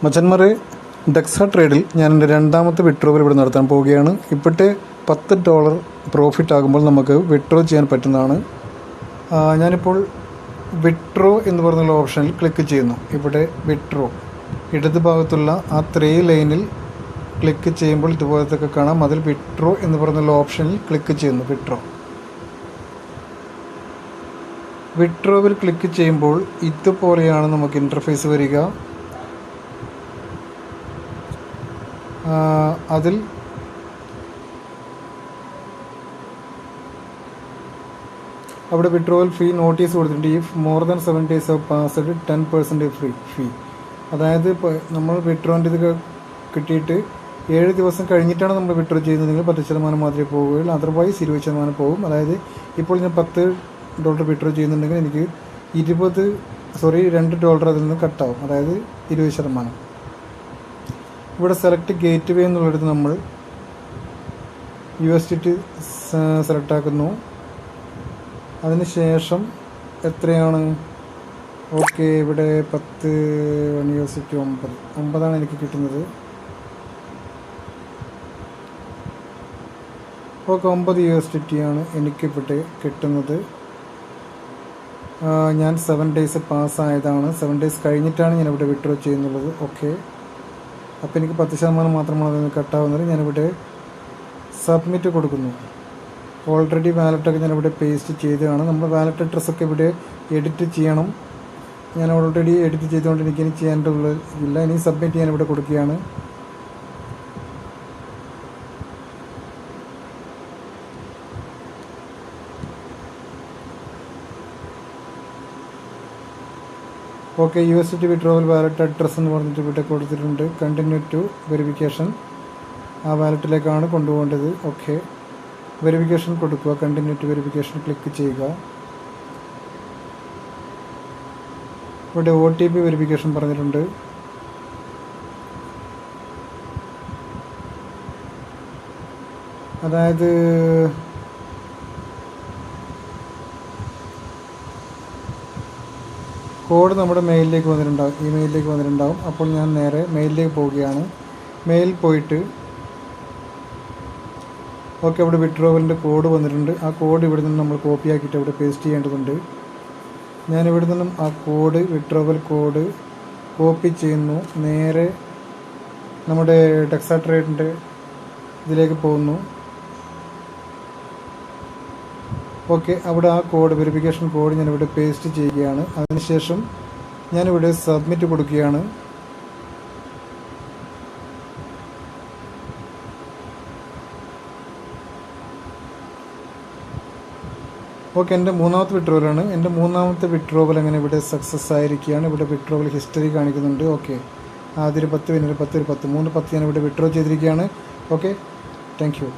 മച്ചന്മാരെ, ഡെക്സ ട്രേഡിൽ ഞാൻ എൻ്റെ രണ്ടാമത്തെ വിഡ്രോവൽ ഇവിടെ നടത്താൻ പോവുകയാണ്. ഇപ്പോഴത്തെ $10 പ്രോഫിറ്റ് ആകുമ്പോൾ നമുക്ക് വിഡ്രോ ചെയ്യാൻ പറ്റുന്നതാണ്. ഞാനിപ്പോൾ വിഡ്രോ എന്ന് പറഞ്ഞുള്ള ഓപ്ഷനിൽ ക്ലിക്ക് ചെയ്യുന്നു. ഇവിടെ വിഡ്രോ ഇടത് ഭാഗത്തുള്ള ആ 3 ലൈനിൽ ക്ലിക്ക് ചെയ്യുമ്പോൾ ഇതുപോലത്തൊക്കെ കാണാം. അതിൽ വിഡ്രോ എന്ന് പറഞ്ഞുള്ള ഓപ്ഷനിൽ ക്ലിക്ക് ചെയ്യുന്നു. വിഡ്രോവിൽ ക്ലിക്ക് ചെയ്യുമ്പോൾ ഇതുപോലെയാണ് നമുക്ക് ഇൻ്റർഫേസ് വരിക. അതിൽ അവിടെ വിഡ്രോവൽ ഫീ നോട്ടീസ് കൊടുത്തിട്ടുണ്ട്. If more than 7 days of passed 10% free fee. അതായത് ഇപ്പോൾ നമ്മൾ വിഡ്രോൻ്റെ ഇത് കിട്ടിയിട്ട് 7 ദിവസം കഴിഞ്ഞിട്ടാണ് നമ്മൾ വിഡ്രോ ചെയ്യുന്നതെങ്കിൽ 10% മാത്രമേ പോവുകയുള്ളൂ. അതർവൈസ് 20% പോകും. അതായത് ഇപ്പോൾ ഞാൻ $10 വിഡ്രോ ചെയ്യുന്നുണ്ടെങ്കിൽ എനിക്ക് $2 അതിൽ നിന്ന് കട്ടാവും. അതായത് 20%. ഇവിടെ സെലക്ട് ഗേറ്റ് വേ എന്നുള്ളിടത്ത് നമ്മൾ USDT സെലക്ട് ആക്കുന്നു. അതിനുശേഷം എത്രയാണ്? ഓക്കെ, ഇവിടെ 10 USDT 9 എനിക്ക് കിട്ടുന്നത്. ഓക്കെ, 9 USDT ആണ് എനിക്കിവിടെ കിട്ടുന്നത്. ഞാൻ 7 days പാസ്സായതാണ്. 7 days കഴിഞ്ഞിട്ടാണ് ഞാനിവിടെ വിഡ്രോ ചെയ്യുന്നുള്ളത്. ഓക്കെ, അപ്പോൾ എനിക്ക് 10% മാത്രമാണ് അതിൽ നിന്ന് കട്ടാവുന്നത്. ഞാനിവിടെ സബ്മിറ്റ് കൊടുക്കുന്നു. ഓൾറെഡി വാലറ്റൊക്കെ ഞാനിവിടെ പേസ്റ്റ് ചെയ്തതാണ്. നമ്മുടെ വാലറ്റ് അഡ്രസ്സൊക്കെ ഇവിടെ എഡിറ്റ് ചെയ്യണം. ഞാൻ ഓൾറെഡി എഡിറ്റ് ചെയ്തുകൊണ്ട് എനിക്കിനി ചെയ്യാനുള്ളതില്ല. ഇനി സബ്മിറ്റ് ചെയ്യാൻ ഇവിടെ കൊടുക്കുകയാണ്. Okay, USDT withdrawal wallet address എന്ന് പറഞ്ഞിട്ട് ഇവിടെ കൊടുത്തിട്ടുണ്ട്. Continue to verification. ആ വാലറ്റിലേക്കാണ് കൊണ്ടുപോകേണ്ടത്. ഓക്കെ, വെരിഫിക്കേഷൻ കൊടുക്കുക. കണ്ടിന്യൂ ടു വെരിഫിക്കേഷൻ ക്ലിക്ക് ചെയ്യുക. ഇവിടെ OTP വെരിഫിക്കേഷൻ പറഞ്ഞിട്ടുണ്ട്. അതായത് കോഡ് നമ്മുടെ മെയിലിലേക്ക് വന്നിട്ടുണ്ടാവും, ഇമെയിലിലേക്ക് വന്നിട്ടുണ്ടാവും. അപ്പോൾ ഞാൻ നേരെ മെയിലിലേക്ക് പോവുകയാണ്. മെയിൽ പോയിട്ട് ഓക്കെ, അവിടെ വിഡ്രോവലിൻ്റെ കോഡ് വന്നിട്ടുണ്ട്. ആ കോഡ് ഇവിടെ നിന്ന് നമ്മൾ കോപ്പി ആക്കിയിട്ട് ഇവിടെ പേസ്റ്റ് ചെയ്യേണ്ടതുണ്ട്. ഞാനിവിടെ നിന്നും ആ കോഡ്, വിഡ്രോവൽ കോഡ് കോപ്പി ചെയ്യുന്നു. നേരെ നമ്മുടെ ഡെക്സ ട്രേഡിൻ്റെ ഇതിലേക്ക് പോകുന്നു. ഓക്കെ, അവിടെ ആ കോഡ്, വെരിഫിക്കേഷൻ കോഡ് ഞാനിവിടെ പേസ്റ്റ് ചെയ്യുകയാണ്. അതിനുശേഷം ഞാനിവിടെ സബ്മിറ്റ് കൊടുക്കുകയാണ്. ഓക്കെ, എൻ്റെ മൂന്നാമത്തെ വിഡ്രോവലാണ്. എൻ്റെ മൂന്നാമത്തെ വിഡ്രോവൽ അങ്ങനെ ഇവിടെ സക്സസ് ആയിരിക്കുകയാണ്. ഇവിടെ വിഡ്രോവൽ ഹിസ്റ്ററി കാണിക്കുന്നുണ്ട്. ഓക്കെ, ആദ്യം 10, പിന്നെ 10, 10 ഞാനിവിടെ വിഡ്രോ ചെയ്തിരിക്കുകയാണ്. Okay, thank you.